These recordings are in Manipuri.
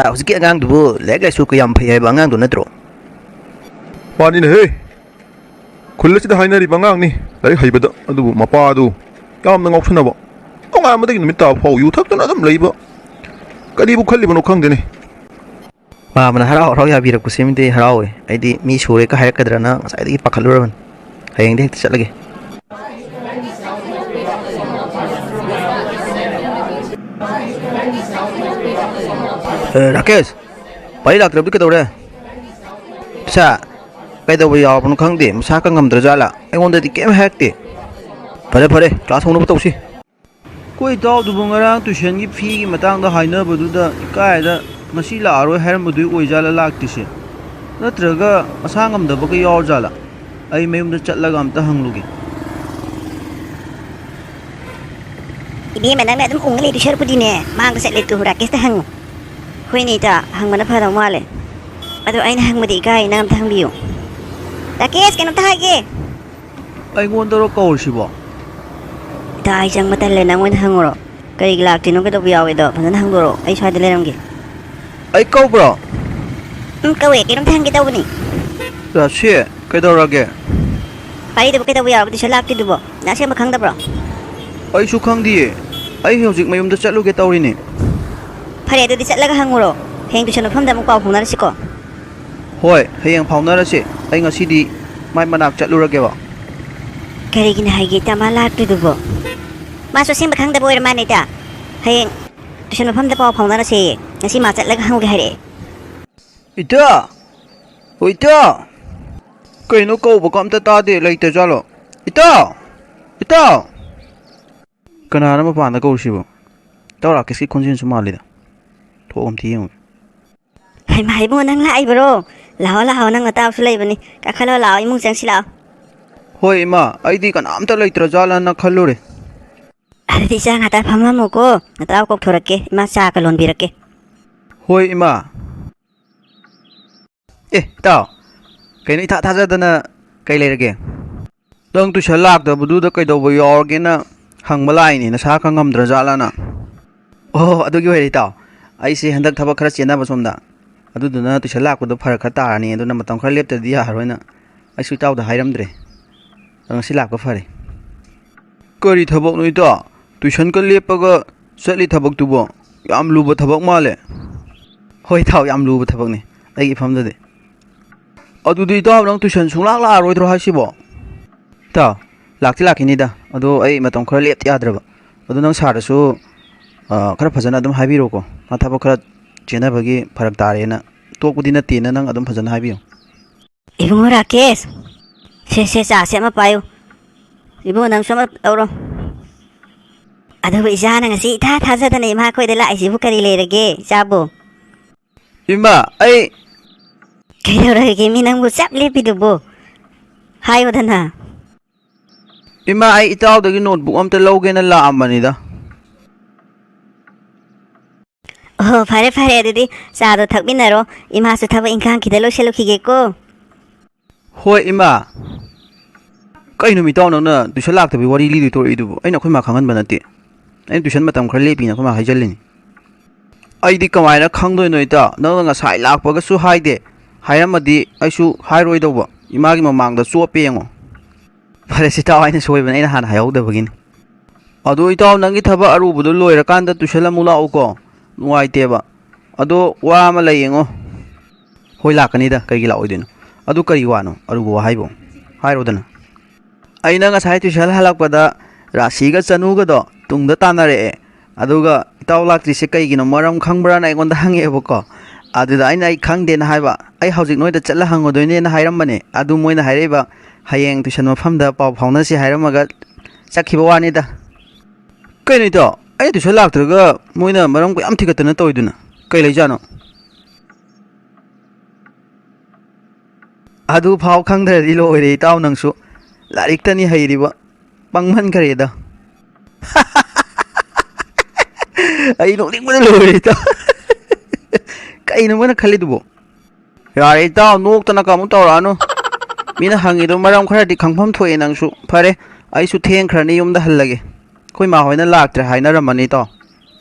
hꯧꯖꯤꯛꯀꯤ ꯑꯉꯥꯡꯗꯨꯕꯨ ꯂꯥꯏꯔꯤꯛ ꯂꯥꯏꯁꯨ ꯀꯌꯥꯝ ꯐꯩ ꯍꯥꯏꯕ ꯑꯉꯥꯡꯗꯨ ꯅꯠꯇ꯭ꯔꯣ? ꯃꯥꯅꯤꯅꯦꯍꯦ, ꯈꯨꯜ ꯑꯁꯤꯗ ꯍꯥꯏꯅꯔꯤꯕ ꯑꯉꯥꯡꯅꯤ ꯂꯥꯏꯔꯤꯛ ꯍꯩꯕꯗ. ꯑꯗꯨꯕꯨ ꯃꯄꯥꯗꯨ ꯌꯥꯝꯅ ꯉꯥꯎꯁꯟꯅꯕ. ꯅꯣꯡꯉꯥꯟꯕꯗꯒꯤ ꯅꯨꯃꯤꯠ ꯇꯥꯕ ꯐꯥꯎ ꯌꯨ ꯊꯛꯇꯨꯅ ꯑꯗꯨꯝ ꯂꯩꯕ. ꯀꯔꯤꯕꯨ ꯈꯜꯂꯤꯕꯅꯣ ꯈꯪꯗꯦꯅꯦ. ꯃꯥꯃꯅ ꯍꯔꯥꯎ ꯍꯔꯥꯎ ꯌꯥꯕꯤꯔꯛꯄꯁꯤꯃꯗꯤ ꯍꯔꯥꯎꯋꯦ. ꯑꯩꯗꯤ ꯃꯤ ꯁꯨꯔꯦꯒ ꯍꯥꯏꯔꯛꯀꯗ꯭ꯔꯅ ꯉꯁꯥꯏꯗꯒꯤ ꯄꯥꯈꯠꯂꯨꯔꯕꯅꯤ. ꯍꯌꯦꯡꯗꯤ ꯍꯦꯛꯇ ꯆꯠꯂꯒꯦ. ꯔꯥꯀꯦꯁ, ꯄꯥꯔꯤ ꯂꯥꯛꯇ꯭ꯔꯕꯗꯤ ꯀꯩꯗꯧꯔꯦ? ꯄꯩꯁꯥ ꯀꯩꯗꯧꯕ ꯌꯥꯎꯔꯕꯅꯣ ꯈꯪꯗꯦ, ꯃꯁꯥ ꯈꯔ ꯉꯝꯗ꯭ꯔꯖꯥꯠꯂꯥ? ꯑꯩꯉꯣꯟꯗꯗꯤ ꯀꯩꯝ ꯍꯥꯏꯔꯛꯇꯦ. ꯐꯔꯦ ꯐꯔꯦ, ꯀ꯭ꯂꯥꯁ ꯍꯧꯅꯕ ꯇꯧꯁꯤ. ꯑꯩꯈꯣꯏ ꯏꯇꯥꯎꯗꯨꯕꯨ ꯉꯔꯥꯡ ꯇꯨꯏꯁꯟꯒꯤ ꯐꯤꯒꯤ ꯃꯇꯥꯡꯗ ꯍꯥꯏꯅꯕꯗꯨꯗ ꯏꯀꯥꯏꯗ ꯉꯁꯤ ꯂꯥꯛꯑꯔꯣꯏ ꯍꯥꯏꯔꯝꯕꯗꯨ ꯑꯣꯏꯖꯥꯠꯂ ꯂꯥꯛꯇ꯭ꯔꯤꯁꯦ? ꯅꯠꯇ꯭ꯔꯒ ꯃꯁꯥ ꯉꯝꯗꯕꯒ ꯌꯥꯎꯔꯖꯥꯠꯂꯥ? ꯑꯩ ꯃꯌꯨꯝꯗ ꯆꯠꯂꯒ ꯑꯝꯇ ꯍꯪꯂꯨꯒꯦ. Ibima nang na dum ungli tu shar pudine mang set letu Rakesh ta hang hoi ni ta hang mana phara male adu aina hang madi kai nam ta hang biu Rakesh kenam ta hage ꯑꯩꯉꯣꯟꯗꯔꯣ ꯀꯧꯔꯤꯁꯤꯕꯣ? ta ai jang mata le nang wen hangoro kai glak tino ke do biawe do phanan hangdoro ai swaide leramge ꯑꯩ ꯀꯧꯕ꯭ꯔꯣ? kawe kenam ta hang ge tawni ꯔꯥꯁꯤ, ꯀꯩꯗꯧꯔꯒꯦ? pai de ke do biawe di shalak ti dubo na se ma khang da bro ꯑꯩꯁꯨ ꯈꯪꯗꯤꯌꯦ. ꯑꯩ ꯍꯧꯖꯤꯛ ꯃꯌꯨꯝꯗ ꯆꯠꯂꯨꯒꯦ ꯇꯧꯔꯤꯅꯦ. phare adu di chatlaga hangoro heng tu chano pham da muk paw phungna siko ꯍꯣꯏ, ꯍꯌꯦꯡ ꯐꯥꯎꯅꯔꯁꯤ. ꯑꯩ ꯉꯁꯤꯗꯤ ꯃꯥꯏ ꯃꯅꯥꯛ ꯆꯠꯂꯨꯔꯒꯦꯕ. kari gina hage ta ma lak ti dubo ma so sim khang da boy ma ni ta heng tu chano pham da paw phungna se ngasi ma chatlaga hanguge hare ꯏꯇꯥ! ꯍꯣꯏ ꯏꯇꯥ! ꯀꯩꯅꯣ ꯀꯧꯕꯒ ꯑꯝꯇ ꯇꯥꯗꯦ, ꯂꯩꯇꯖꯥꯠꯂꯣ? ꯏꯇꯥꯎ! ꯏꯇꯥꯎ! ꯀꯅꯥꯅꯣ ꯃꯄꯥꯟꯗ ꯀꯧꯔꯤꯁꯤꯕꯣ? ꯏꯇꯥꯎ ꯔꯥꯀꯦꯁꯀꯤ ꯈꯣꯟꯖꯦꯜꯁꯨ ꯃꯥꯜꯂꯤꯗ. ꯊꯣꯛ ꯑꯝꯇ ꯌꯦꯡꯉꯨ. hai mai bo nang lai bro lao lao nang ta su lei bani ka khalo lao imung chang si lao ꯍꯣꯏ ꯏꯃꯥ, ꯑꯩꯗꯤ ꯀꯅꯥꯝꯇ ꯂꯩꯇ꯭ꯔꯖꯥꯠꯂꯅ ꯈꯜꯂꯨꯔꯦ. adi chang ata phama mo ko nata kok thorakke ma cha ka lon birakke ꯍꯣꯏ ꯏꯃꯥ. ꯏꯇꯥꯎ, ꯀꯩꯅꯣ ꯏꯊꯥ ꯊꯥꯖꯗꯅ ꯀꯩ ꯂꯩꯔꯒꯦ? ꯅꯪ ꯇꯨꯏꯁꯟ ꯂꯥꯛꯇꯕꯗꯨꯗ ꯀꯩꯗꯧꯕ ꯌꯥꯎꯔꯒꯦꯅ ꯍꯪꯕ ꯂꯥꯛꯏꯅꯦ, ꯅꯁꯥ ꯈꯔ ꯉꯝꯗ꯭ꯔꯖꯥꯠꯂꯅ. ꯑꯣ, ꯑꯗꯨꯒꯤ ꯑꯣꯏꯔꯦ ꯏꯇꯥꯎ. ꯑꯩꯁꯦ ꯍꯟꯗꯛ ꯊꯕꯛ ꯈꯔ ꯆꯦꯟꯅꯕ ꯁꯣꯝꯗ. ꯑꯗꯨꯗꯨꯅ ꯇꯨꯏꯁꯟ ꯂꯥꯛꯄꯗꯣ ꯐꯔꯛ ꯈꯔ ꯇꯥꯔꯅꯤ. ꯑꯗꯨꯅ ꯃꯇꯝ ꯈꯔ ꯂꯦꯞꯇ꯭ꯔꯗꯤ ꯌꯥꯔꯔꯣꯏꯅ ꯑꯩꯁꯨ ꯏꯇꯥꯎꯗ ꯍꯥꯏꯔꯝꯗ꯭ꯔꯦ. ꯉꯁꯤ ꯂꯥꯛꯄ ꯐꯔꯦ. ꯀꯔꯤ ꯊꯕꯛꯅꯣ ꯏꯇꯥꯎ? ꯇꯨꯏꯁꯟꯒ ꯂꯦꯞꯄꯒ ꯆꯠꯂꯤ ꯊꯕꯛꯇꯨꯕꯣ ꯌꯥꯝ ꯂꯨꯕ ꯊꯕꯛ ꯃꯥꯜꯂꯦ. ꯍꯣꯏ ꯏꯇꯥꯎ, ꯌꯥꯝ ꯂꯨꯕ ꯊꯕꯛꯅꯤ ꯑꯩꯒꯤ ꯏꯐꯝꯗꯗꯤ. ꯑꯗꯨꯗꯤ ꯏꯇꯥꯎ ꯅꯪ ꯇꯨꯏꯁꯟ ꯁꯨꯡꯂꯥꯛ ꯂꯥꯛꯑꯔꯣꯏꯗ꯭ꯔꯣ ꯍꯥꯏꯁꯤꯕꯣ? ꯏꯇꯥꯎ, ꯂꯥꯛꯇꯤ ꯂꯥꯛꯈꯤꯅꯤꯗ. ꯑꯗꯣ ꯑꯩ ꯃꯇꯝ ꯈꯔ ꯂꯦꯞꯇ ꯌꯥꯗ꯭ꯔꯕ. ꯑꯗꯣ ꯅꯪ ꯁꯥꯔꯗꯁꯨ ꯈꯔ ꯐꯖꯅ ꯑꯗꯨꯝ ꯍꯥꯏꯕꯤꯔꯣꯀꯣ. ꯃꯥ ꯊꯕꯛ ꯈꯔ ꯆꯦꯟꯅꯕꯒꯤ ꯐꯔꯛ ꯇꯥꯔꯦꯅ, ꯇꯣꯛꯄꯗꯤ ꯅꯠꯇꯦꯅ ꯅꯪ ꯑꯗꯨꯝ ꯐꯖꯅ ꯍꯥꯏꯕꯤꯌꯨ. ibung Rakesh se cha se ma payu ibung nang sama auro adu ija nang si tha tha ja da nei ma khoi de lai si bu kari le rage chabu ꯏꯃꯥ, ꯑꯩ kai do rage mi nang bu chap le pi du bo hayo dana ꯏꯃꯥ, ꯑꯩ ꯏꯇꯥꯎꯗꯒꯤ ꯅꯣꯠꯕꯨꯛ ꯑꯝꯇ ꯂꯧꯒꯦꯅ ꯂꯥꯛꯑꯝꯕꯅꯤꯗ. oh phare phare adidi cha do thakminaro ima su thaba ingkhang khida lo selu khige ko ꯍꯣꯏ ꯏꯃꯥ. ꯀꯩꯅꯣ ꯏꯇꯥꯎ ꯅꯪꯅ ꯇꯨꯏꯁꯟ ꯂꯥꯛꯇꯕꯒꯤ ꯋꯥꯔꯤ ꯂꯤꯗꯣꯏ ꯇꯧꯔꯛꯏꯗꯨꯕꯨ? ꯑꯩꯅ ꯑꯩꯈꯣꯏ ꯃꯥ ꯈꯪꯍꯟꯕ ꯅꯠꯇꯦ. ꯑꯩꯅ ꯇꯨꯏꯁꯟ ꯃꯇꯝ ꯈꯔ ꯂꯦꯞꯄꯤꯅ ꯑꯩꯈꯣꯏ ꯃꯥ ꯍꯥꯏꯖꯜꯂꯤꯅꯤ. ꯑꯩꯗꯤ ꯀꯃꯥꯏꯅ ꯈꯪꯗꯣꯏꯅꯣ ꯏꯇꯥꯎ? ꯅꯪꯅ ꯉꯁꯥꯏ ꯂꯥꯛꯄꯒꯁꯨ ꯍꯥꯏꯗꯦ. ꯍꯥꯏꯔꯝꯃꯗꯤ ꯑꯩꯁꯨ ꯍꯥꯏꯔꯣꯏꯗꯧꯕ. ꯏꯃꯥꯒꯤ ꯃꯃꯥꯡꯗ ꯆꯣꯞꯄꯦ ꯌꯦꯡꯉꯣ. ꯐꯔꯦꯁꯦ ꯏꯇꯥꯎ, ꯑꯩꯅ ꯁꯣꯏꯕꯅꯦ. ꯑꯩꯅ ꯍꯥꯟꯅ ꯍꯥꯏꯍꯧꯗꯕꯒꯤꯅꯤ. ꯑꯗꯣ ꯏꯇꯥꯎ, ꯅꯪꯒꯤ ꯊꯕꯛ ꯑꯔꯨꯕꯗꯣ ꯂꯣꯏꯔꯀꯥꯟꯗ ꯇꯨꯏꯁꯟ ꯑꯃꯨꯛ ꯂꯥꯛꯎꯀꯣ. ꯅꯨꯡꯉꯥꯏꯇꯦꯕ. ꯑꯗꯣ ꯋꯥ ꯑꯃ ꯂꯩ ꯌꯦꯡꯉꯣ. ꯍꯣꯏ ꯂꯥꯛꯀꯅꯤꯗ, ꯀꯩꯒꯤ ꯂꯥꯛꯑꯣꯏꯗꯣꯏꯅꯣ? ꯑꯗꯨ ꯀꯔꯤ ꯋꯥꯅꯣ? ꯑꯔꯨꯕ ꯋꯥ ꯍꯥꯏꯕꯣ? ꯍꯥꯏꯔꯣꯗꯅ. ꯑꯩꯅ ꯉꯁꯥꯏ ꯇꯨꯏꯁꯟ ꯍꯜꯂꯛꯄꯗ ꯔꯥꯁꯤꯒ ꯆꯅꯨꯒꯗꯣ ꯇꯨꯡꯗ ꯇꯥꯟꯅꯔꯛꯑꯦ. ꯑꯗꯨꯒ ꯏꯇꯥꯎ ꯂꯥꯛꯇ꯭ꯔꯤꯁꯦ ꯀꯩꯒꯤꯅꯣ ꯃꯔꯝ ꯈꯪꯕ꯭ꯔꯥꯅ ꯑꯩꯉꯣꯟꯗ ꯍꯪꯉꯛꯑꯦꯕꯀꯣ. ꯑꯗꯨꯗ ꯑꯩꯅ ꯈꯪꯗꯦꯅ ꯍꯥꯏꯕ. ꯑꯩ ꯍꯧꯖꯤꯛ ꯅꯣꯏꯗ ꯆꯠꯂ ꯍꯪꯉꯨꯗꯣꯏꯅꯦꯅ ꯍꯥꯏꯔꯝꯕꯅꯦ. ꯑꯗꯨ ꯃꯣꯏꯅ ꯍꯥꯏꯔꯛꯏꯕ ꯍꯌꯦꯡ ꯇꯨꯏꯁꯟ ꯃꯐꯝꯗ ꯄꯥꯎ ꯐꯥꯎꯅꯁꯤ ꯍꯥꯏꯔꯝꯃꯒ ꯆꯠꯈꯤꯕ ꯋꯥꯅꯤꯗ. ꯀꯩꯅꯣ ꯏꯇꯥꯎ, ꯑꯩ ꯇꯨꯏꯁꯟ ꯂꯥꯛꯇ꯭ꯔꯒ ꯃꯣꯏꯅ ꯃꯔꯝ ꯌꯥꯝ ꯊꯤꯒꯠꯇꯅ ꯇꯧꯋꯤꯗꯨꯅ ꯀꯩ ꯂꯩꯖꯥꯠꯅꯣ? ꯑꯗꯨ ꯐꯥꯎ ꯈꯪꯗ꯭ꯔꯗꯤ ꯂꯣꯏꯔꯦ ꯏꯇꯥꯎ, ꯅꯪꯁꯨ ꯂꯥꯏꯔꯤꯛꯇꯅꯤ ꯍꯩꯔꯤꯕ. ꯄꯪꯃꯟꯈꯔꯦꯗ. ꯑꯩ ꯅꯣꯛꯅꯤꯡꯕꯅ ꯂꯣꯏꯔꯦ ꯏꯇꯥꯎ. ꯀꯩꯅꯣ ꯃꯣꯏꯅ ꯈꯜꯂꯤꯗꯨꯕꯣ? ꯌꯥꯔꯦ ꯏꯇꯥꯎ, ꯅꯣꯛꯇꯅ ꯀꯥꯃꯨꯛ ꯇꯧꯔꯛꯑꯅꯨ. ꯃꯤꯅ ꯍꯪꯉꯤꯗꯣ ꯃꯔꯝ ꯈꯔꯗꯤ ꯈꯪꯐꯝ ꯊꯣꯛꯑꯦ ꯅꯪꯁꯨ. ꯐꯔꯦ, ꯑꯩꯁꯨ ꯊꯦꯡꯈ꯭ꯔꯅꯤ, ꯌꯨꯝꯗ ꯍꯜꯂꯒꯦ. ꯑꯩꯈꯣꯏ ꯃꯥ ꯍꯣꯏꯅ ꯂꯥꯛꯇ꯭ꯔꯦ ꯍꯥꯏꯅꯔꯝꯃꯅꯤ ꯏꯇꯥꯎ.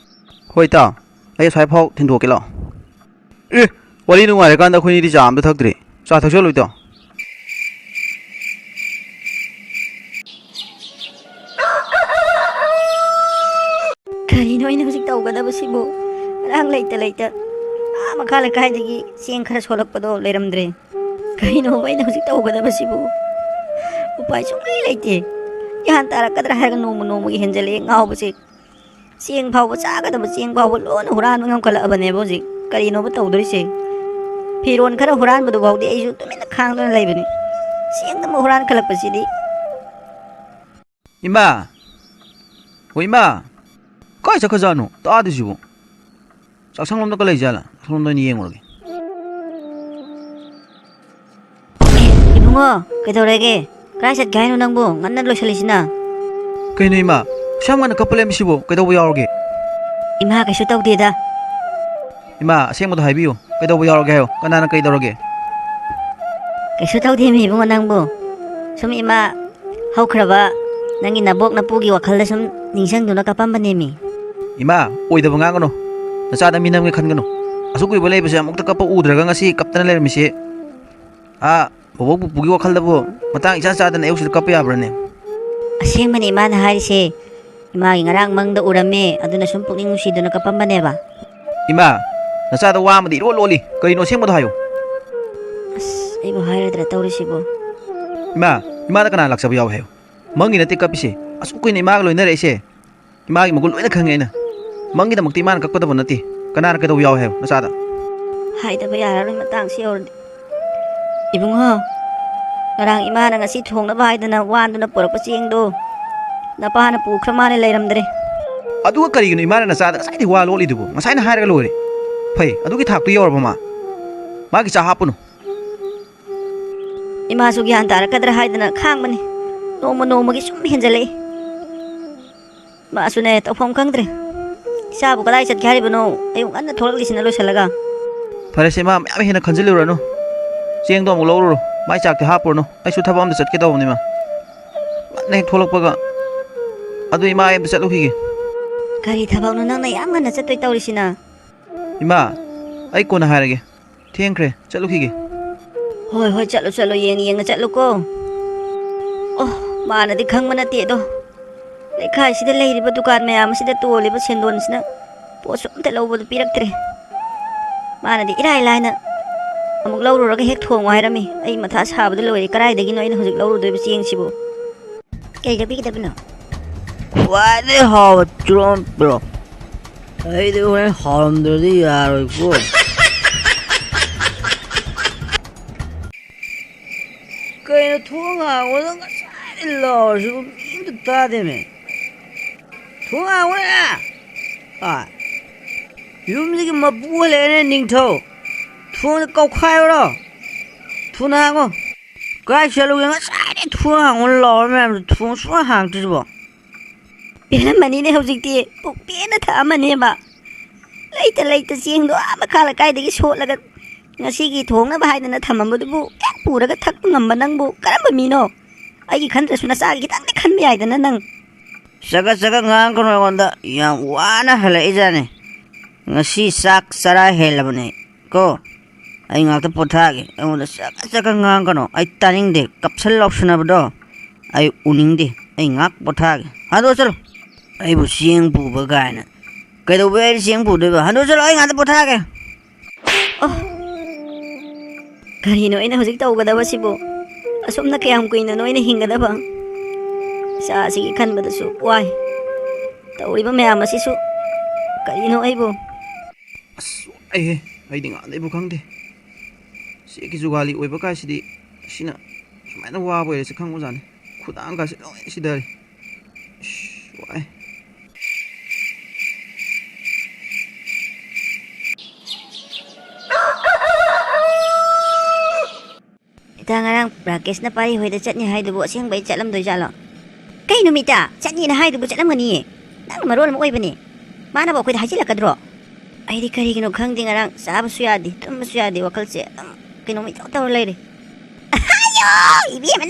ꯍꯣꯏ ꯏꯇꯥꯎ, ꯑꯩ ꯑꯁ꯭ꯋꯥꯏꯐꯥꯎ ꯊꯤꯟꯗꯣꯛꯀꯦ ꯂꯥꯛꯑꯣ. ꯑꯦ ꯋꯥꯔꯤ ꯅꯨꯡꯉꯥꯏꯔꯀꯥꯟꯗ ꯑꯩꯈꯣꯏꯅꯤꯗꯤ ꯆꯥ ꯑꯝꯇ ꯊꯛꯇ꯭ꯔꯤ ꯆꯥ ꯊꯛꯆꯜꯂꯣꯏꯗꯣ ꯀꯔꯤꯅꯣ ꯑꯩꯅ ꯍꯧꯖꯤꯛ ꯇꯧꯒꯗꯕꯁꯤꯕꯨ ꯉꯔꯥꯡ ꯂꯩꯇ ꯃꯈꯥ ꯂꯩꯀꯥꯏꯗꯒꯤ ꯆꯦꯡ ꯈꯔ ꯁꯣꯜꯂꯛꯄꯗꯣ ꯂꯩꯔꯝꯗ꯭ꯔꯦ ꯀꯔꯤꯅꯣꯕ ꯑꯩꯅ ꯍꯧꯖꯤꯛ ꯇꯧꯒꯗꯕꯁꯤꯕꯨ ꯎꯄꯥꯏ ꯁꯨꯡꯂꯩ ꯂꯩꯇꯦ ꯒ꯭ꯌꯥꯟ ꯇꯥꯔꯛꯀꯗ꯭ꯔꯥ ꯍꯥꯏꯔꯒ ꯅꯣꯡꯃꯒꯤ ꯍꯦꯟꯖꯜꯂꯛꯑꯦ ꯉꯥꯎꯕꯁꯦ ꯆꯦꯡ ꯐꯥꯎꯕ ꯆꯥꯒꯗꯕ ꯆꯦꯡ ꯐꯥꯎꯕ ꯂꯣꯏꯅ ꯍꯨꯔꯥꯟꯕ ꯉꯝꯈꯠꯂꯛꯑꯕꯅꯦꯕ ꯍꯧꯖꯤꯛ ꯀꯔꯤꯅꯣꯕ ꯇꯧꯗꯣꯔꯤꯁꯦ ꯐꯤꯔꯣꯟ ꯈꯔ ꯍꯨꯔꯥꯟꯕꯗꯨ ꯐꯥꯎꯗꯤ ꯑꯩꯁꯨ ꯇꯨꯃꯤꯟꯅ ꯈꯥꯡꯗꯨꯅ ꯂꯩꯕꯅꯤ ꯆꯦꯡꯗꯨꯃ ꯍꯨꯔꯥꯟꯈꯠꯂꯛꯄꯁꯤꯗꯤ ꯏꯃꯥ ꯍꯣꯏ ꯏꯃꯥ ꯀꯥꯏ ꯆꯠꯈ꯭ꯔꯖꯥꯠꯅꯣ ꯇꯥꯗ꯭ꯔꯤꯁꯤꯕꯨ ꯆꯥꯛꯁꯪꯂꯣꯝꯗꯒ ꯂꯩꯖꯥꯠꯂꯥ ꯆꯥꯛꯁꯪꯂꯣꯝꯗ ꯑꯣꯏꯅ ꯌꯦꯡꯉꯨꯔꯒꯦ ꯏꯕꯨꯡꯉꯣ ꯀꯩꯗꯧꯔꯒꯦ ꯀꯗꯥꯏ ꯆꯠꯀꯦ ꯍꯥꯏꯅꯣ ꯅꯪꯕꯨ ꯉꯟꯅ ꯂꯣꯏꯁꯤꯜꯂꯤꯁꯤꯅ ꯀꯩꯅꯣ ꯏꯃꯥ ꯁꯨꯌꯥꯝ ꯉꯟꯅ ꯀꯞꯄ ꯂꯩꯔꯝꯃꯤꯁꯤꯕꯨ ꯀꯩꯗꯧꯕ ꯌꯥꯎꯔꯒꯦ ꯏꯃꯥ ꯀꯩꯁꯨ ꯇꯧꯗꯦꯗ ꯏꯃꯥ ꯑꯁꯦꯡꯕꯗꯣ ꯍꯥꯏꯕꯤꯌꯨ ꯀꯩꯗꯧꯕ ꯌꯥꯎꯔꯒꯦ ꯍꯥꯏꯌꯣ ꯀꯅꯥꯅ ꯀꯩꯗꯧꯔꯒꯦ ꯀꯩꯁꯨ ꯇꯧꯗꯦꯃꯤ ꯏꯕꯨꯡꯉꯣ ꯅꯪꯕꯨ ꯁꯨꯝ ꯏꯃꯥ ꯍꯧꯈ꯭ꯔꯕ ꯅꯪꯒꯤ ꯅꯕꯣꯛ ꯅꯄꯨꯒꯤ ꯋꯥꯈꯜꯗ ꯁꯨꯝ ꯅꯤꯡꯁꯤꯡꯗꯨꯅ ꯀꯞꯄꯝꯕꯅꯦꯃꯤ ꯏꯃꯥ ꯑꯣꯏꯗꯕ ꯉꯥꯡꯒꯅꯨ ꯅꯆꯥꯗ ꯃꯤꯅꯝꯒꯦ ꯈꯟꯒꯅꯨ ꯑꯁꯨꯛ ꯀꯨꯏꯕ ꯂꯩꯕꯁꯦ ꯑꯃꯨꯛꯇ ꯀꯞꯄ ꯎꯗ꯭ꯔꯒ ꯉꯁꯤ ꯀꯞꯇꯅ ꯂꯩꯔꯝꯃꯤꯁꯤ ꯕꯣꯕꯣꯛ ꯄꯨꯄꯨꯒꯤ ꯋꯥꯈꯜꯗꯕꯨ ꯃꯇꯥꯡ ꯏꯆꯥ ꯆꯥꯗꯅ ꯑꯌꯨꯛꯁꯤꯗ ꯀꯞꯄ ꯌꯥꯕ꯭ꯔꯅꯦ ꯑꯁꯦꯡꯕꯅꯤ ꯏꯃꯥꯅ ꯍꯥꯏꯔꯤꯁꯦ ꯏꯃꯥꯒꯤ ꯉꯔꯥꯡ ꯃꯪꯗ ꯎꯔꯝꯃꯦ ꯑꯗꯨꯅ ꯁꯨꯝ ꯄꯨꯛꯅꯤꯡ ꯅꯨꯡꯁꯤꯗꯨꯅ ꯀꯞꯄꯝꯕꯅꯦꯕ ꯏꯃꯥ ꯅꯆꯥꯗ ꯋꯥ ꯑꯃꯗꯤ ꯏꯔꯣꯜ ꯂꯣꯜꯂꯤ ꯀꯔꯤꯅꯣ ꯑꯁꯦꯡꯕꯗꯣ ꯍꯥꯏꯌꯨ ꯑꯁ ꯑꯩꯕꯨ ꯍꯥꯏꯔꯗ꯭ꯔꯥ ꯇꯧꯔꯤꯁꯤꯕꯨ ꯏꯃꯥꯗ ꯀꯅꯥ ꯂꯥꯛꯆꯕ ꯌꯥꯎꯋꯦ ꯍꯥꯏꯌꯨ ꯃꯪꯒꯤ ꯅꯠꯇꯦ ꯀꯞꯄꯤꯁꯦ ꯑꯁꯨꯛ ꯀꯨꯏꯅ ꯏꯃꯥꯒ ꯂꯣꯏꯅꯔꯛꯏꯁꯦ ꯏꯃꯥꯒꯤ ꯃꯒꯨꯟ ꯂꯣꯏꯅ ꯈꯪꯉꯦ ꯑꯩꯅ ꯃꯪꯒꯤꯗꯃꯛꯇ ꯏꯃꯥꯅ ꯀꯞꯀꯗꯕ ꯅꯠꯇꯦ ꯀꯅꯥꯅ ꯀꯩꯗꯧꯕ ꯌꯥꯎꯋꯦ ꯍꯥꯏꯌꯨ ꯅꯆꯥꯗ ꯍꯥꯏꯗꯕ ꯌꯥꯔꯔꯣꯏ ꯃꯇꯥꯡꯁꯤ ꯌꯧꯔꯗꯤ ꯏꯕꯨꯡꯉꯣ ꯉꯔꯥꯡ ꯏꯃꯥꯅ ꯉꯁꯤ ꯊꯣꯡꯅꯕ ꯍꯥꯏꯗꯅ ꯋꯥꯟꯗꯨꯅ ꯄꯨꯔꯛꯄ ꯆꯦꯡꯗꯣ ꯅꯄꯥꯅ ꯄꯨꯈ꯭ꯔ ꯃꯥꯅ ꯂꯩꯔꯝꯗ꯭ꯔꯦ ꯑꯗꯨꯒ ꯀꯔꯤꯒꯤꯅꯣ ꯏꯃꯥꯅ ꯅꯆꯥꯗ ꯉꯁꯥꯏꯗꯩ ꯋꯥ ꯂꯣꯠꯂꯤꯗꯨꯕꯨ ꯉꯁꯥꯏꯅ ꯍꯥꯏꯔꯒ ꯂꯣꯏꯔꯦ ꯐꯩ ꯑꯗꯨꯒꯤ ꯊꯥꯛꯇꯨ ꯌꯧꯔꯕ ꯃꯥꯒꯤ ꯆꯥ ꯍꯥꯞꯄꯨꯅꯨ ꯏꯃꯥꯁꯨ ꯒ꯭ꯌꯥꯟ ꯇꯥꯔꯛꯀꯗ꯭ꯔꯥ ꯍꯥꯏꯗꯅ ꯈꯥꯡꯕꯅꯤ ꯅꯣꯡꯃꯒꯤ ꯁꯨꯝ ꯍꯦꯟꯖꯜꯂꯛꯏ ꯃꯥꯁꯨꯅꯦ ꯇꯧꯐꯝ ꯈꯪꯗ꯭ꯔꯦ ꯏꯆꯥꯕꯨ ꯀꯗꯥꯏ ꯆꯠꯀꯦ ꯍꯥꯏꯔꯤꯕꯅꯣ ꯑꯌꯨꯛ ꯉꯟꯅ ꯊꯣꯛꯂꯛꯂꯤꯁꯤꯅ ꯂꯣꯏꯁꯤꯜꯂꯒ ꯐꯔꯦꯁꯦ ꯏꯃꯥ ꯃꯌꯥꯝ ꯍꯦꯟꯅ ꯈꯟꯖꯤꯜꯂꯨꯔꯅꯨ ꯆꯦꯡꯗꯣ ꯑꯃꯨꯛ ꯂꯧꯔꯨꯔꯣ ꯃꯥꯏ ꯆꯥꯛꯇꯤ ꯍꯥꯞꯄꯨꯔꯅꯨ ꯑꯩꯁꯨ ꯊꯕꯛ ꯑꯝꯇ ꯆꯠꯀꯦ ꯇꯧꯕꯅꯤ ꯏꯃꯥ ꯉꯟꯅ ꯍꯦꯛ ꯊꯣꯛꯂꯛꯄꯒ ꯑꯗꯨ ꯏꯃꯥ ꯑꯩ ꯑꯝꯇ ꯆꯠꯂꯨꯈꯤꯒꯦ ꯀꯔꯤ ꯊꯕꯛꯅꯣ ꯅꯪꯅ ꯌꯥꯝ ꯉꯟꯅ ꯆꯠꯇꯣꯏ ꯇꯧꯔꯤꯁꯤꯅ ꯏꯃꯥ ꯑꯩ ꯀꯣꯟꯅ ꯍꯥꯏꯔꯒꯦ ꯊꯦꯡꯈ꯭ꯔꯦ ꯆꯠꯂꯨꯈꯤꯒꯦ ꯍꯣꯏ ꯆꯠꯂꯣ ꯌꯦꯡꯅ ꯆꯠꯂꯨꯀꯣ ꯑꯣ ꯃꯥꯅꯗꯤ ꯈꯪꯕ ꯅꯠꯇꯦ ꯑꯗꯣ ꯂꯩꯀꯥꯏꯁꯤꯗ ꯂꯩꯔꯤꯕ ꯗꯨꯀꯥꯟ ꯃꯌꯥꯝ ꯑꯁꯤꯗ ꯇꯣꯜꯂꯤꯕ ꯁꯦꯟꯗꯣꯟꯁꯤꯅ ꯄꯣꯠꯁꯨ ꯑꯝꯇ ꯂꯧꯕꯗ ꯄꯤꯔꯛꯇ꯭ꯔꯦ ꯃꯥꯅꯗꯤ ꯏꯔꯥꯏ ꯂꯥꯏꯅ ꯑꯃꯨꯛ ꯂꯧꯔꯨꯔꯒ ꯍꯦꯛ ꯊꯣꯡꯉꯣ ꯍꯥꯏꯔꯝꯃꯤ ꯑꯩ ꯃꯊꯥ ꯁꯥꯕꯗ ꯂꯣꯏꯔꯦ ꯀꯗꯥꯏꯗꯒꯤꯅꯣ ꯑꯩꯅ ꯍꯧꯖꯤꯛ ꯂꯧꯔꯨꯗꯣꯏꯕ ꯆꯦꯡꯁꯤꯕꯨ ꯀꯩꯒ ꯄꯤꯒꯗꯕꯅꯣ ꯈ꯭ꯋꯥꯏꯗꯩ ꯍꯥꯎꯕ ꯆꯨꯔꯣꯟ ꯄꯤꯔꯣ ꯑꯩꯗꯤ ꯍꯣꯔꯦꯟ ꯍꯥꯎꯔꯝꯗ꯭ꯔꯗꯤ ꯌꯥꯔꯣꯏꯀꯣ ꯀꯩꯅꯣ ꯊꯣꯡ ꯍꯥꯡꯕꯗ ꯉꯁꯥꯏꯗꯩ ꯂꯥꯎꯔꯤꯁꯤꯕꯨ ꯃꯤ ꯑꯝꯇ ꯇꯥꯗꯦꯅꯦ ꯊꯣꯡ ꯍꯥꯡꯉꯨꯅꯦ ꯌꯨꯝꯁꯤꯒꯤ ꯃꯄꯨ ꯂꯩꯔꯦꯅꯦ ꯅꯤꯡꯊꯧ ꯊꯣꯡꯁꯦ ꯀꯧꯈꯥꯏꯌꯨꯔꯣ ꯊꯨꯅ ꯍꯥꯡꯉꯣ ꯀꯥꯏ ꯆꯠꯂꯨꯒꯦ ꯉꯁꯥꯏꯗꯩ ꯊꯣꯡ ꯍꯥꯡꯉꯣ ꯂꯥꯎꯔ ꯃꯌꯥꯝꯗꯣ ꯊꯣꯡ ꯁꯨꯡꯍꯥꯡ ꯍꯥꯡꯗ꯭ꯔꯤꯁꯤꯕꯣ ꯄꯦꯜꯂꯝꯃꯅꯤꯅꯦ ꯍꯧꯖꯤꯛꯇꯤ ꯄꯨꯛ ꯄꯦꯟꯅ ꯊꯛꯑꯝꯃꯅꯦꯕ ꯂꯩꯇ ꯆꯦꯡꯗꯣ ꯃꯈꯥ ꯂꯩꯀꯥꯏꯗꯒꯤ ꯁꯣꯠꯂꯒ ꯉꯁꯤꯒꯤ ꯊꯣꯡꯅꯕ ꯍꯥꯏꯗꯅ ꯊꯝꯃꯝꯕꯗꯨꯕꯨ ꯍꯦꯛ ꯄꯨꯔꯒ ꯊꯛꯄ ꯉꯝꯕ ꯅꯪꯕꯨ ꯀꯔꯝꯕ ꯃꯤꯅꯣ ꯑꯩꯒꯤ ꯈꯟꯗ꯭ꯔꯁꯨ ꯅꯆꯥꯒꯤ ꯈꯤꯇꯪꯗꯤ ꯈꯟꯕ ꯌꯥꯏꯗꯅ ꯅꯪ ꯆꯒꯠ ꯉꯥꯡꯒꯅꯨ ꯑꯩꯉꯣꯟꯗ ꯌꯥꯝ ꯋꯥꯅ ꯍꯜꯂꯛꯏꯖꯥꯠꯅꯤ ꯉꯁꯤ ꯆꯥꯛ ꯆꯔꯥ ꯍꯦꯜꯂꯕꯅꯦ ꯀꯣ ꯑꯩ ꯉꯥꯛꯇ ꯄꯣꯊꯥꯒꯦ ꯑꯩꯉꯣꯟꯗ ꯆꯒꯠ ꯉꯥꯡꯒꯅꯨ ꯑꯩ ꯇꯥꯅꯤꯡꯗꯦ ꯀꯞꯁꯜ ꯂꯥꯎꯁꯟꯅꯕꯗꯣ ꯑꯩ ꯎꯅꯤꯡꯗꯦ ꯑꯩ ꯉꯥꯛ ꯄꯣꯊꯥꯒꯦ ꯍꯟꯗꯣ ꯆꯠꯂꯣ ꯑꯩꯕꯨ ꯆꯦꯡ ꯄꯨꯕ ꯀꯥꯏꯅ ꯀꯩꯗꯧꯕꯩ ꯑꯩ ꯆꯦꯡ ꯄꯨꯗꯣꯏꯕ ꯍꯟꯗꯣ ꯆꯠꯂꯣ ꯑꯩ ꯉꯥꯛꯇ ꯄꯣꯊꯥꯒꯦ ꯑꯣ ꯀꯔꯤꯅꯣ ꯑꯩꯅ ꯍꯧꯖꯤꯛ ꯇꯧꯒꯗꯕꯁꯤꯕꯨ ꯑꯁꯨꯝꯅ ꯀꯌꯥꯝ ꯀꯨꯏꯅ ꯅꯣꯏꯅ ꯍꯤꯡꯒꯗꯕ ꯏꯆꯥꯁꯤꯒꯤ ꯈꯟꯕꯗꯁꯨ ꯋꯥꯏ ꯇꯧꯔꯤꯕ ꯃꯌꯥꯝ ꯑꯁꯤꯁꯨ ꯀꯔꯤꯅꯣ ꯑꯩꯕꯨ ꯑꯁ ꯋꯥꯏꯍꯦ ꯑꯩꯗꯤ ꯉꯥꯟꯗꯩꯕꯨ ꯈꯪꯗꯦ ꯆꯦꯛꯀꯤ ꯖꯨꯒꯥꯂꯤ ꯑꯣꯏꯕ ꯀꯥꯏꯁꯤꯗꯤ ꯑꯁꯤꯅ ꯁꯨꯃꯥꯏꯅ ꯋꯥꯕ ꯑꯣꯏꯔꯁꯤ ꯈꯪꯕꯖꯥꯠꯅꯤ ꯈꯨꯗꯥꯡꯒꯥꯁꯤ ꯂꯣꯏ ꯁꯤꯗꯔꯦ ꯋꯥꯏ ꯏꯇꯥ ꯉꯔꯥꯡ ꯔꯥꯀꯦꯁꯅ ꯄꯥꯔꯤ ꯍꯣꯏꯗ ꯆꯠꯅꯤ ꯍꯥꯏꯗꯨꯕꯨ ꯑꯁꯦꯡꯕꯩ ꯆꯠꯂꯝꯗꯣꯏꯖꯥꯠꯂꯣ ꯀꯩ ꯅꯨꯃꯤꯠꯇ ꯆꯠꯅꯤꯅ ꯍꯥꯏꯗꯨꯕꯨ ꯆꯠꯂꯝꯒꯅꯤꯌꯦ ꯅꯪꯅ ꯃꯔꯣꯟ ꯑꯃ ꯑꯣꯏꯕꯅꯦ ꯃꯥꯅꯕꯨ ꯑꯩꯈꯣꯏꯗ ꯍꯥꯏꯖꯤꯜꯂꯛꯀꯗ꯭ꯔꯣ ꯑꯩꯗꯤ ꯀꯔꯤꯒꯤꯅꯣ ꯈꯪꯗꯦ ꯉꯔꯥꯡ ꯆꯥꯕꯁꯨ ꯌꯥꯗꯦ ꯇꯨꯝꯕꯁꯨ ꯌꯥꯗꯦ ꯋꯥꯈꯜꯁꯦ ꯑꯗꯨꯝ ꯀꯩꯅꯣꯝ ꯏꯇꯧ ꯇꯧꯔ ꯂꯩꯔꯦ ꯑꯌꯣ ꯏꯕꯦꯝꯃ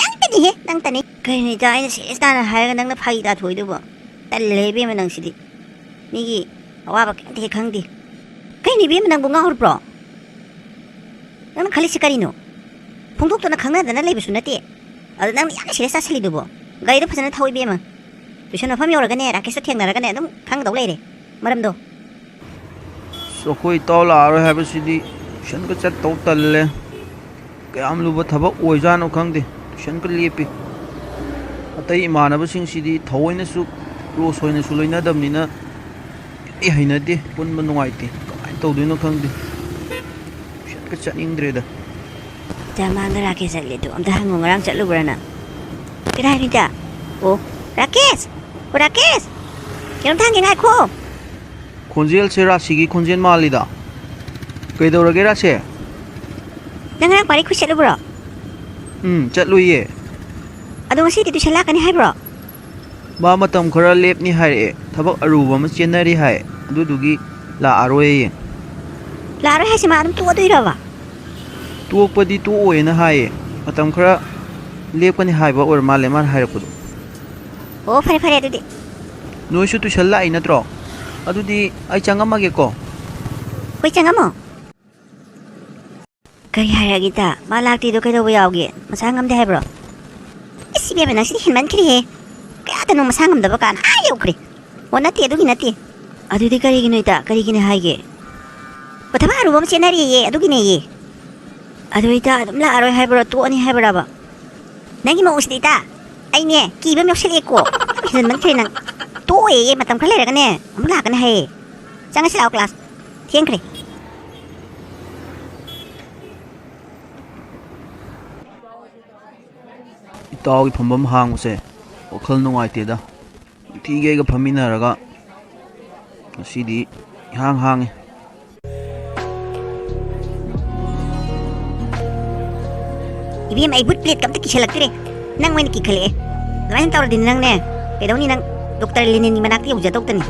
ꯅꯪꯇꯅꯤ ꯀꯩꯅꯣ ꯏꯇꯥ ꯑꯩꯅ ꯁꯦꯔꯤꯌꯁ ꯇꯥꯅ ꯍꯥꯏꯔꯒ ꯅꯪꯅ ꯐꯥꯒꯤ ꯇꯥꯊꯣꯛꯏꯗꯨꯕꯨ ꯇꯜꯂꯦ ꯏꯕꯦꯝꯃ ꯅꯪꯁꯤꯗꯤ ꯃꯤꯒꯤ ꯑꯋꯥꯕ ꯀꯩꯝꯇ ꯍꯦꯛ ꯈꯪꯗꯦ ꯀꯩꯅꯣ ꯏꯕꯦꯝꯃ ꯅꯪꯕꯨ ꯉꯥꯎꯔꯕ꯭ꯔꯣ ꯅꯪꯅ ꯈꯜꯂꯤꯁꯤ ꯀꯔꯤꯅꯣ ꯐꯣꯡꯗꯣꯛꯇꯨꯅ ꯈꯪꯅꯗꯅ ꯂꯩꯕꯁꯨ ꯅꯠꯇꯦ ꯑꯗꯨ ꯅꯪꯅ ꯌꯥꯝ ꯁꯤꯔꯦꯁ ꯆꯥꯁꯤꯜꯂꯤꯗꯨꯕꯣ ꯒꯥꯔꯤꯗꯣ ꯐꯖꯅ ꯊꯧ ꯏꯕꯦꯝꯃ ꯇꯨꯏꯁꯟ ꯃꯐꯝ ꯌꯧꯔꯒꯅꯦ ꯔꯥꯀꯦꯁꯇꯣ ꯊꯦꯡꯅꯔꯒꯅꯦ ꯑꯗꯨꯝ ꯈꯪꯒꯗꯧ ꯂꯩꯔꯦ ꯃꯔꯝꯗꯣ ꯑꯩꯈꯣꯏ ꯏꯇꯥꯎ ꯂꯥꯛꯑꯔꯣꯏ ꯍꯥꯏꯕꯁꯤꯗꯤ ꯇꯨꯏꯁꯟꯒ ꯆꯠꯇꯧ ꯇꯜꯂꯦ ꯀꯌꯥꯝ ꯂꯨꯕ ꯊꯕꯛ ꯑꯣꯏꯖꯥꯠꯅꯣ ꯈꯪꯗꯦ ꯇꯨꯏꯁꯟꯒ ꯂꯦꯞꯄꯤ ꯑꯇꯩ ꯏꯃꯥꯟꯅꯕꯁꯤꯡꯁꯤꯗꯤ ꯊꯑꯣꯏꯅꯁꯨ ꯀ꯭ꯂꯣꯁ ꯑꯣꯏꯅꯁꯨ ꯂꯣꯏꯅꯗꯕꯅꯤꯅ ꯑꯩ ꯍꯩꯅꯗꯦ ꯄꯨꯟꯕ ꯅꯨꯡꯉꯥꯏꯇꯦ ꯀꯃꯥꯏꯅ ꯇꯧꯗꯣꯏꯅꯣ ꯈꯪꯗꯦ ꯇꯨꯏꯁꯟꯒ ꯆꯠꯅꯤꯡꯗ꯭ꯔꯦꯗ ꯃꯥꯡꯗ ꯔꯥꯀꯦꯁ ꯆꯠꯂꯦꯗꯣ ꯑꯝꯇ ꯍꯪꯉꯣ ꯉꯔꯥꯡ ꯆꯠꯂꯨꯕ꯭ꯔꯅ ꯀꯗꯥꯏꯅꯤꯗ ꯑꯣ ꯔꯥꯀꯦꯁ ꯑꯣ ꯔꯥꯀꯦꯁ ꯀꯩꯅꯣꯝꯇ ꯍꯪꯒꯦ ꯉꯥꯏꯈꯣ ꯈꯣꯟꯖꯦꯜꯁꯦ ꯔꯥꯁꯤꯒꯤ ꯈꯣꯟꯖꯦꯜ ꯃꯥꯜꯂꯤꯗ ꯀꯩꯗꯧꯔꯒꯦ ꯔꯥꯁꯦ ꯅꯪ ꯉꯔꯥꯡ ꯄꯥꯔꯤ ꯈꯨꯠ ꯆꯠꯂꯨꯕ꯭ꯔꯣ ꯆꯠꯂꯨꯏꯌꯦ ꯑꯗꯣ ꯉꯁꯤꯗꯤ ꯇꯨꯏꯁꯟ ꯂꯥꯛꯀꯅꯤ ꯍꯥꯏꯕ꯭ꯔꯣ ꯃꯥ ꯃꯇꯝ ꯈꯔ ꯂꯦꯞꯅꯤ ꯍꯥꯏꯔꯛꯑꯦ ꯊꯕꯛ ꯑꯔꯨꯕ ꯑꯃ ꯆꯦꯟꯅꯔꯤ ꯍꯥꯏ ꯑꯗꯨꯗꯨꯒꯤ ꯂꯥꯛꯑꯔꯣꯏꯌꯦ ꯂꯥꯛꯑꯔꯣꯏ ꯍꯥꯏꯁꯦ ꯃꯥ ꯑꯗꯨꯝ ꯇꯣꯛꯑꯗꯣꯏꯔꯕ ꯇꯣꯛꯄꯗꯤ ꯇꯣꯛꯑꯣꯏꯅ ꯍꯥꯏꯌꯦ ꯃꯇꯝ ꯈꯔ ꯂꯦꯞꯀꯅꯤ ꯍꯥꯏꯕ ꯑꯣꯏꯔ ꯃꯥꯜꯂꯦ ꯃꯥꯅ ꯍꯥꯏꯔꯛꯄꯗꯣ ꯑꯣ ꯐꯔꯦ ꯐꯔꯦ ꯑꯗꯨꯗꯤ ꯅꯣꯏꯁꯨ ꯇꯨꯏꯁꯟ ꯂꯥꯛꯏ ꯅꯠꯇ꯭ꯔꯣ ꯑꯗꯨꯗꯤ ꯑꯩ ꯆꯪꯉꯝꯃꯒꯦꯀꯣ ꯍꯣꯏ ꯆꯪꯉꯝꯃꯣ ꯀꯔꯤ ꯍꯥꯏꯔꯒꯦ ꯃꯥ ꯂꯥꯛꯇꯦꯗꯣ ꯀꯩꯗꯧꯕ ꯌꯥꯎꯒꯦ ꯃꯁꯥ ꯉꯝꯗꯦ ꯍꯥꯏꯕ꯭ꯔꯣ ꯏꯁ ꯏꯕꯦꯝꯃ ꯅꯪꯁꯤꯗꯤ ꯍꯦꯟꯃꯟꯈ꯭ꯔꯦꯍꯦ ꯀꯌꯥꯗꯅꯣ ꯃꯁꯥ ꯉꯝꯗꯕ ꯀꯥꯟ ꯌꯧꯈ꯭ꯔꯦ ꯑꯣ ꯅꯠꯇꯦ ꯑꯗꯨꯒꯤ ꯅꯠꯇꯦ ꯑꯗꯨꯗꯤ ꯀꯔꯤꯒꯤꯅꯣ ꯀꯔꯤꯒꯤꯅꯦ ꯍꯥꯏꯒꯦ ꯑꯣ ꯊꯕꯛ ꯑꯔꯨꯕ ꯑꯃ ꯆꯦꯟꯅꯔꯤꯌꯦ ꯑꯗꯨꯒꯤꯅꯦꯌꯦ ꯑꯗꯨ ꯑꯗꯨꯝ ꯂꯥꯛꯑꯔꯣꯏ ꯍꯥꯏꯕ꯭ꯔꯣ ꯇꯣꯛꯑꯅꯤ ꯍꯥꯏꯕ꯭ꯔꯕ ꯅꯪꯒꯤ ꯃꯑꯣꯡꯁꯤꯗꯤ ꯑꯩꯅꯦ ꯀꯤꯕ ꯑꯃ ꯌꯥꯎꯁꯤꯜꯂꯛꯑꯦꯀꯣ ꯌꯥꯝ ꯍꯦꯟꯃꯟꯈ꯭ꯔꯦ ꯅꯪ ꯇꯣꯛꯑꯣꯌꯦ ꯃꯇꯝ ꯈꯔ ꯂꯩꯔꯒꯅꯦ ꯑꯃꯨꯛ ꯂꯥꯛꯀꯅꯤ ꯍꯥꯏꯌꯦ ꯆꯪꯉꯁꯤ ꯂꯥꯛꯑꯣ ꯀ꯭ꯂꯥꯁ ꯊꯦꯡꯈ꯭ꯔꯦ ꯏꯇꯥꯎꯒꯤ ꯐꯝꯐꯝ ꯍꯥꯡꯕꯁꯦ ꯋꯥꯈꯜ ꯅꯨꯡꯉꯥꯏꯇꯦꯗ ꯅꯨꯡꯇꯤꯒꯤ ꯑꯩꯒ ꯐꯝꯃꯤꯟꯅꯔꯒ ꯉꯁꯤꯗꯤ ꯏꯍꯥꯡ ꯍꯥꯡꯉꯦ ꯏꯕꯦꯝ ꯑꯩ ꯕꯨꯠ ꯄ꯭ꯂꯦꯠꯀ ꯑꯝꯇ ꯀꯤꯁꯜꯂꯛꯇ꯭ꯔꯦ ꯅꯪ ꯑꯣꯏꯅ ꯀꯤꯈꯠꯂꯛꯑꯦ ꯑꯗꯨꯃꯥꯏꯅ ꯇꯧꯔꯗꯤ ꯅꯪꯅꯦ ꯀꯩꯗꯧꯅꯤ ꯅꯪ ꯗꯣꯛꯇꯔ ꯂꯦꯅꯤꯟꯒꯤ ꯃꯅꯥꯛꯇ ꯌꯧꯖꯗꯧꯇꯅꯤ